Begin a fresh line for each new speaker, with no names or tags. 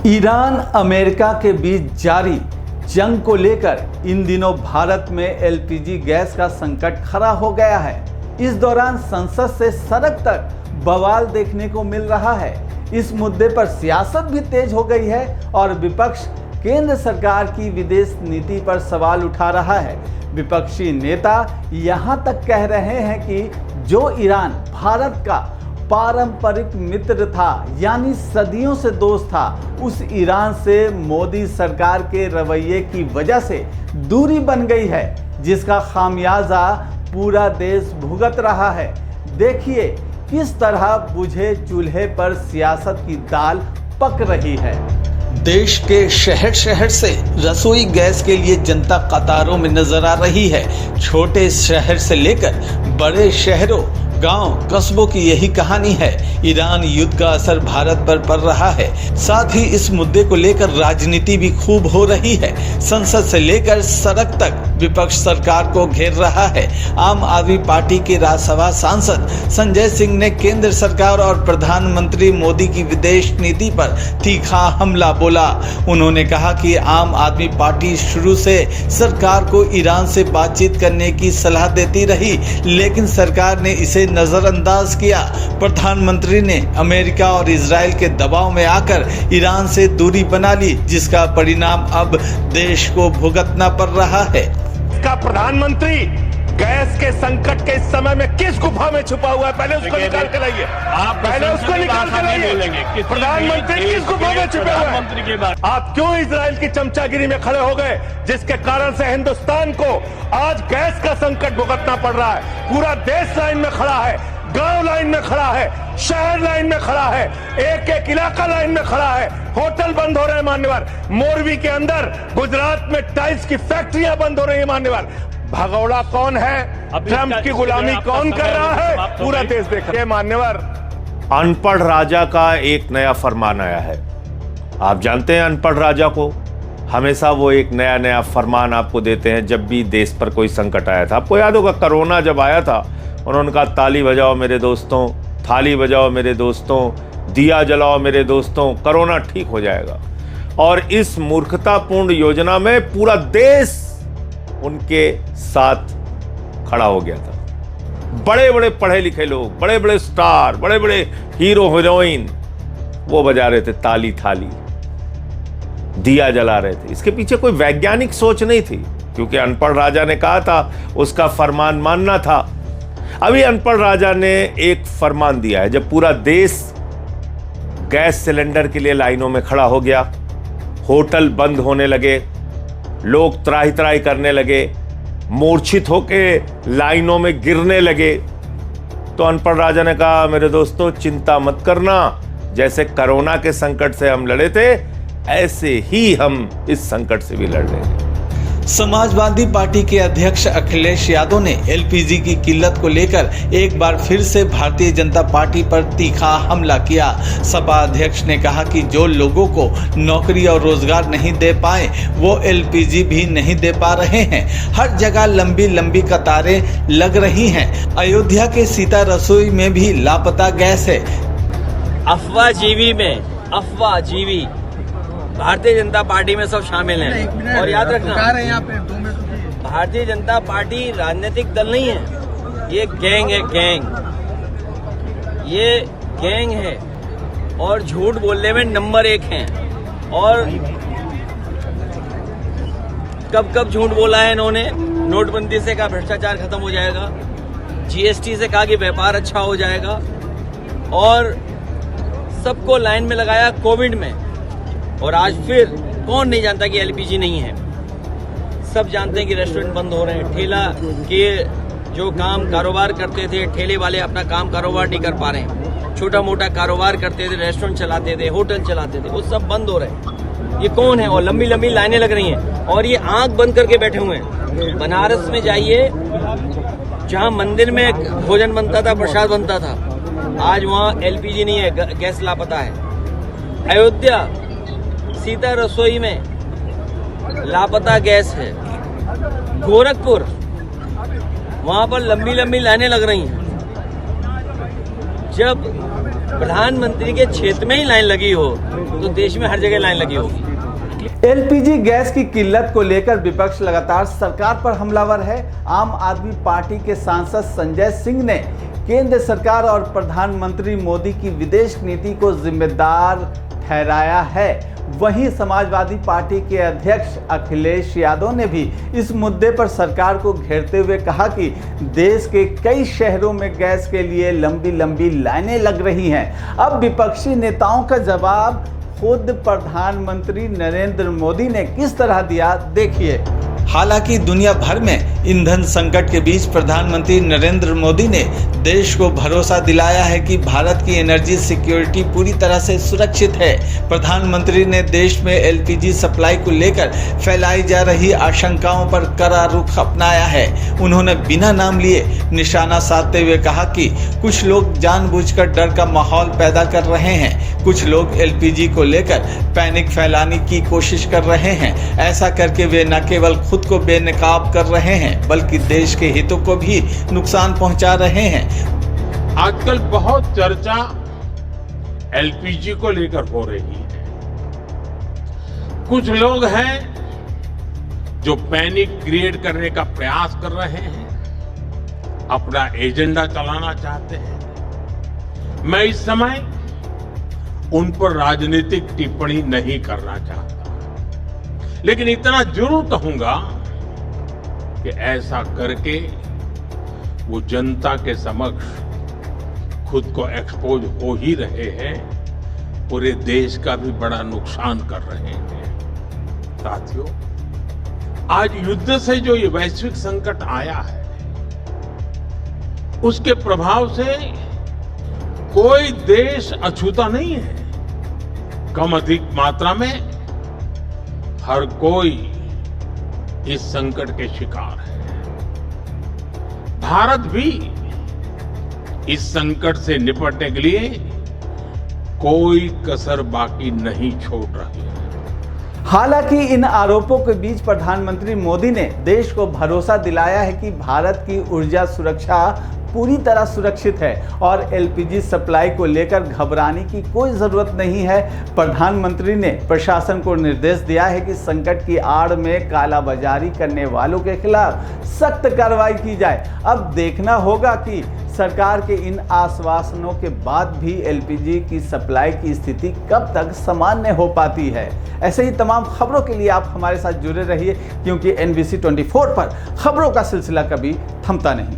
Iran America के बीच जारी जंग को लेकर इन दिनों भारत में एलपीजी गैस का संकट खड़ा हो गया है। इस दौरान संसद से सड़क तक बवाल देखने को मिल रहा है। इस मुद्दे पर सियासत भी तेज हो गई है और विपक्ष केंद्र सरकार की विदेश नीति पर सवाल उठा रहा है। विपक्षी नेता यहां तक कह रहे हैं कि जो ईरान भारत का पारंपरिक मित्र था, यानी सदियों से दोस्त था, उस ईरान से मोदी सरकार के रवैये की वजह से दूरी बन गई है, जिसका खामियाजा पूरा देश भुगत रहा है। देखिए किस तरह बुझे चूल्हे पर सियासत की दाल पक रही है। देश के शहर शहर से रसोई गैस के लिए जनता कतारों में नजर आ रही है। छोटे शहर से लेकर बड़े शहरों, गांव, कस्बों की यही कहानी है। ईरान युद्ध का असर भारत पर पड़ रहा है। साथ ही इस मुद्दे को लेकर राजनीति भी खूब हो रही है। संसद से लेकर सड़क तक विपक्ष सरकार को घेर रहा है। आम आदमी पार्टी के राज्यसभा सांसद संजय सिंह ने केंद्र सरकार और प्रधानमंत्री मोदी की विदेश नीति पर तीखा हमला बोला। उन्होंने कहा कि आम आदमी पार्टी शुरू से सरकार को ईरान से बातचीत करने की सलाह देती रही, लेकिन सरकार ने इसे नजरअंदाज किया। प्रधानमंत्री ने अमेरिका और इजराइल के दबाव में आकर ईरान से दूरी बना ली, जिसका परिणाम अब देश को भुगतना पड़ रहा है।
इसका प्रधानमंत्री गैस के संकट के इस समय में किस गुफा में छुपा हुआ है, पहले उसको निकाल कर लाइए। आप पहले उसको निकाल कर लाइए। प्रधानमंत्री किस गुफा में छुपे हुए हैं? आप क्यों इजराइल की चमचागिरी में खड़े हो गए, जिसके कारण से हिंदुस्तान को आज गैस का संकट भुगतना पड़ रहा है। पूरा देश लाइन में खड़ा है, गांव लाइन में खड़ा है, शहर लाइन में खड़ा है, एक एक इलाका लाइन में खड़ा है। होटल बंद हो रहे हैं मान्यवर। मोरवी के अंदर गुजरात में टाइल्स की फैक्ट्रियां बंद हो रही है मान्यवर। भगौड़ा कौन है, ट्रंप की गुलामी कौन कर रहा है, पूरा देश देख रहा है मान्यवर।
अनपढ़ राजा का एक नया फरमान आया है। आप जानते हैं अनपढ़ राजा को हमेशा वो एक नया नया फरमान आपको देते हैं जब भी देश पर कोई संकट आया था। आपको याद होगा कोरोना जब आया था, उन्होंने कहा ताली बजाओ मेरे दोस्तों, थाली बजाओ मेरे दोस्तों, दिया जलाओ मेरे दोस्तों, कोरोना ठीक हो जाएगा। और इस मूर्खतापूर्ण योजना में पूरा देश उनके साथ खड़ा हो गया था। बड़े बड़े पढ़े लिखे लोग, बड़े बड़े स्टार, बड़े बड़े हीरो हीरोइन वो बजा रहे थे ताली थाली, दिया जला रहे थे। इसके पीछे कोई वैज्ञानिक सोच नहीं थी, क्योंकि अनपढ़ राजा ने कहा था, उसका फरमान मानना था। अभी अनपढ़ राजा ने एक फरमान दिया है। जब पूरा देश गैस सिलेंडर के लिए लाइनों में खड़ा हो गया, होटल बंद होने लगे, लोग त्राही त्राही करने लगे, मूर्छित होके लाइनों में गिरने लगे, तो अनपढ़ राजा ने कहा मेरे दोस्तों चिंता मत करना, जैसे कोरोना के संकट से हम लड़े थे ऐसे ही हम इस संकट से भी लड़ रहे हैं।
समाजवादी पार्टी के अध्यक्ष अखिलेश यादव ने एलपीजी की किल्लत को लेकर एक बार फिर से भारतीय जनता पार्टी पर तीखा हमला किया। सपा अध्यक्ष ने कहा कि जो लोगों को नौकरी और रोजगार नहीं दे पाए, वो एलपीजी भी नहीं दे पा रहे हैं। हर जगह लंबी लंबी कतारें लग रही हैं। अयोध्या के सीता रसोई में भी लापता गैस है।
अफवाहजीवी में अफवाहजीवी भारतीय जनता पार्टी में सब शामिल हैं। और याद रखना, भारतीय जनता पार्टी राजनीतिक दल नहीं है, ये गैंग है, गैंग। ये गैंग है और झूठ बोलने में नंबर 1 है। और कब कब झूठ बोला है इन्होंने। नोटबंदी से कहा भ्रष्टाचार खत्म हो जाएगा, जीएसटी से कहा कि व्यापार अच्छा हो जाएगा, और सबको लाइन में लगाया कोविड में। और आज फिर कौन नहीं जानता कि एलपीजी नहीं है। सब जानते हैं कि रेस्टोरेंट बंद हो रहे हैं। ठेला के जो काम कारोबार करते थे, ठेले वाले अपना काम कारोबार नहीं कर पा रहे हैं। छोटा मोटा कारोबार करते थे, रेस्टोरेंट चलाते थे, होटल चलाते थे, वो सब बंद हो रहे हैं। ये कौन है? और लंबी लंबी लाइनें लग रही हैं और ये आंख बंद करके बैठे हुए हैं। बनारस में जाइए, जहाँ मंदिर में भोजन बनता था, प्रसाद बनता था, आज वहाँ एलपीजी नहीं है, गैस लापता है। अयोध्या सीता रसोई में लापता गैस है। गोरखपुर, वहां पर लंबी लंबी लाइनें लग रही हैं। जब प्रधानमंत्री के क्षेत्र में ही लाइन लगी हो तो देश में हर जगह लाइन लगी होगी।
एलपीजी गैस की किल्लत को लेकर विपक्ष लगातार सरकार पर हमलावर है। आम आदमी पार्टी के सांसद संजय सिंह ने केंद्र सरकार और प्रधानमंत्री मोदी की विदेश नीति को जिम्मेदार ठहराया है। वहीं समाजवादी पार्टी के अध्यक्ष अखिलेश यादव ने भी इस मुद्दे पर सरकार को घेरते हुए कहा कि देश के कई शहरों में गैस के लिए लंबी लंबी लाइनें लग रही हैं। अब विपक्षी नेताओं का जवाब खुद प्रधानमंत्री नरेंद्र मोदी ने किस तरह दिया, देखिए। हालांकि दुनिया भर में ईंधन संकट के बीच प्रधानमंत्री नरेंद्र मोदी ने देश को भरोसा दिलाया है कि भारत की एनर्जी सिक्योरिटी पूरी तरह से सुरक्षित है। प्रधानमंत्री ने देश में एलपीजी सप्लाई को लेकर फैलाई जा रही आशंकाओं पर कड़ा रुख अपनाया है। उन्होंने बिना नाम लिए निशाना साधते हुए कहा कि कुछ लोग जानबूझकर डर का माहौल पैदा कर रहे हैं। कुछ लोग एलपीजी को लेकर पैनिक फैलाने की कोशिश कर रहे हैं। ऐसा करके वे न केवल खुद को बेनकाब कर रहे हैं बल्कि देश के हितों को भी नुकसान पहुंचा रहे हैं।
आजकल बहुत चर्चा एलपीजी को लेकर हो रही है। कुछ लोग हैं जो पैनिक क्रिएट करने का प्रयास कर रहे हैं, अपना एजेंडा चलाना चाहते हैं। मैं इस समय उन पर राजनीतिक टिप्पणी नहीं करना चाहता, लेकिन इतना जरूर कहूंगा कि ऐसा करके वो जनता के समक्ष खुद को एक्सपोज हो ही रहे हैं, पूरे देश का भी बड़ा नुकसान कर रहे हैं। साथियों, आज युद्ध से जो ये वैश्विक संकट आया है, उसके प्रभाव से कोई देश अछूता नहीं है। कम अधिक मात्रा में हर कोई इस संकट के शिकार है। भारत भी इस संकट से निपटने के लिए कोई कसर बाकी नहीं छोड़ रही है।
हालांकि इन आरोपों के बीच प्रधानमंत्री मोदी ने देश को भरोसा दिलाया है कि भारत की ऊर्जा सुरक्षा पूरी तरह सुरक्षित है और एलपीजी सप्लाई को लेकर घबराने की कोई ज़रूरत नहीं है। प्रधानमंत्री ने प्रशासन को निर्देश दिया है कि संकट की आड़ में कालाबाजारी करने वालों के खिलाफ सख्त कार्रवाई की जाए। अब देखना होगा कि सरकार के इन आश्वासनों के बाद भी एलपीजी की सप्लाई की स्थिति कब तक सामान्य हो पाती है। ऐसे ही तमाम खबरों के लिए आप हमारे साथ जुड़े रहिए, क्योंकि NBC 24 पर खबरों का सिलसिला कभी थमता नहीं।